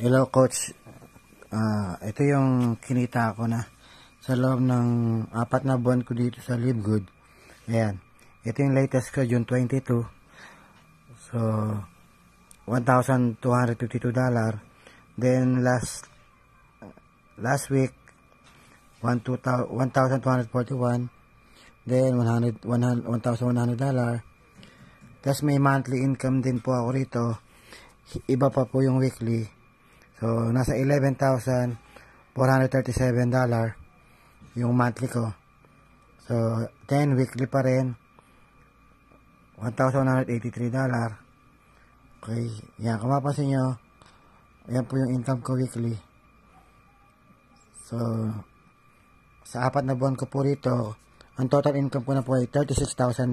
Hello coach, ito yung kinita ko na sa loob ng 4 na buwan ko dito sa Live Good. Ayan, ito yung latest ko, June 22. So, $1,252. Then last week, $1,241. Then $1,100. Tapos may monthly income din po ako rito. Iba pa po yung weekly. So, nasa $11,437 yung monthly ko. So, 10 weekly pa rin. $1,183. Okay. Yan, kung mapapansin nyo, yan po yung income ko weekly. So, sa 4 na buwan ko po rito, ang total income ko na po ay $36,000.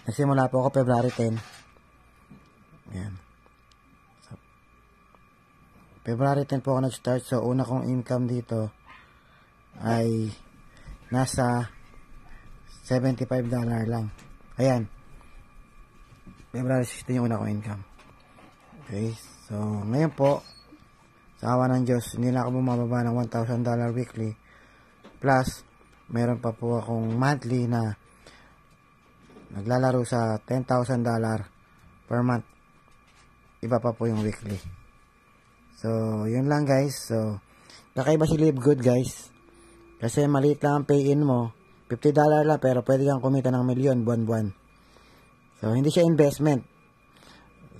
Nagsimula po ako February 10. Yan. So, February 10 po ako nag-start. So, una kong income dito ay nasa $75 lang. Ayan. February 16 yung una kong income. Okay. So, ngayon po, sa awa ng Diyos, hindi na ako bumababa ng $1,000 weekly. Plus, meron pa po akong monthly na naglalaro sa $10,000 per month. Iba pa po yung weekly. So, yun lang guys. So, kakaiba si Live Good guys. Kasi maliit lang ang pay-in mo. $50 lang pero pwede kang kumita ng milyon buwan-buwan. So, hindi siya investment.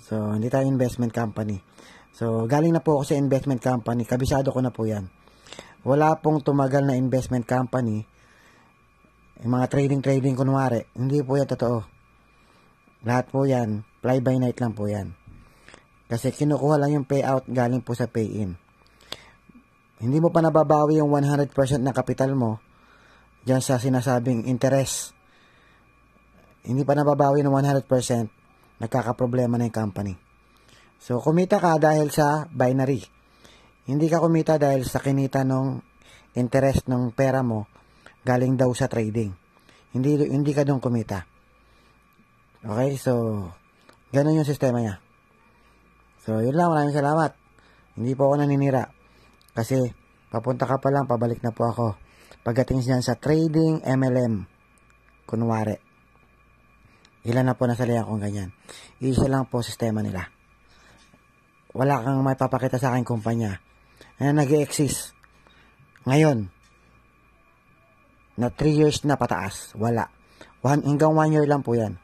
So, hindi tayo investment company. So, galing na po ako sa investment company. Kabisado ko na po yan. Wala pong tumagal na investment company. Yung mga trading kunwari, hindi po yan totoo. Lahat po yan, fly by night lang po yan. Kasi kinukuha lang yung payout galing po sa pay-in. Hindi mo pa nababawi yung 100% na kapital mo dyan sa sinasabing interest. Hindi pa nababawi ng 100%, nagkakaproblema na yung company. So, kumita ka dahil sa binary. Hindi ka kumita dahil sa kinita ng interest ng pera mo galing daw sa trading. Hindi ka doon kumita. Okay, so ganun yung sistema niya. So, yun lang, maraming salamat. Hindi po ako naninira. Kasi papunta ka pa lang, pabalik na po ako. Pagdating niyan sa trading MLM, kunwari. Ilan na po nasalihan kong ganyan. Isa lang po sistema nila. Wala kang may papakita sa akin kumpanya na nag-i-exist ngayon na 3 years na pataas. Wala. Hanggang 1 year lang po yan.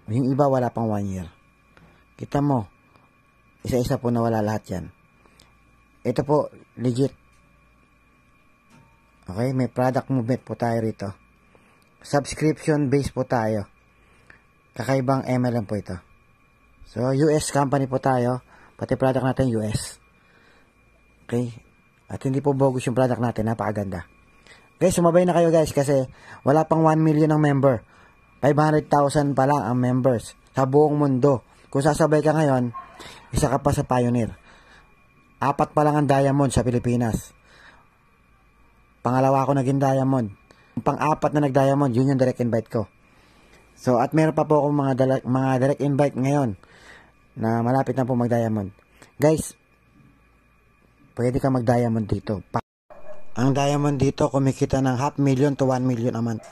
Yung iba wala pang 1 year. Kita mo, isa-isa po nawala lahat yan. Ito po, legit. Okay, may product movement po tayo rito. Subscription base po tayo. Kakaibang MLM po ito. So, US company po tayo. Pati product natin US. Okay? At hindi po bogus yung product natin. Napakaganda. Guys, sumabay na kayo guys kasi wala pang 1 million ang member. 500,000 pa lang ang members sa buong mundo. Kung sasabay ka ngayon, isa ka pa sa pioneer. 4 pa lang ang diamond sa Pilipinas. Pangalawa ako naging diamond. Pang-4 na nag-diamond, yun yung direct invite ko. So, at meron pa po akong mga direct invite ngayon na malapit na po mag-diamond. Guys, pwede ka mag-diamond dito. Ang diamond dito kumikita ng $500,000 to $1 million a month.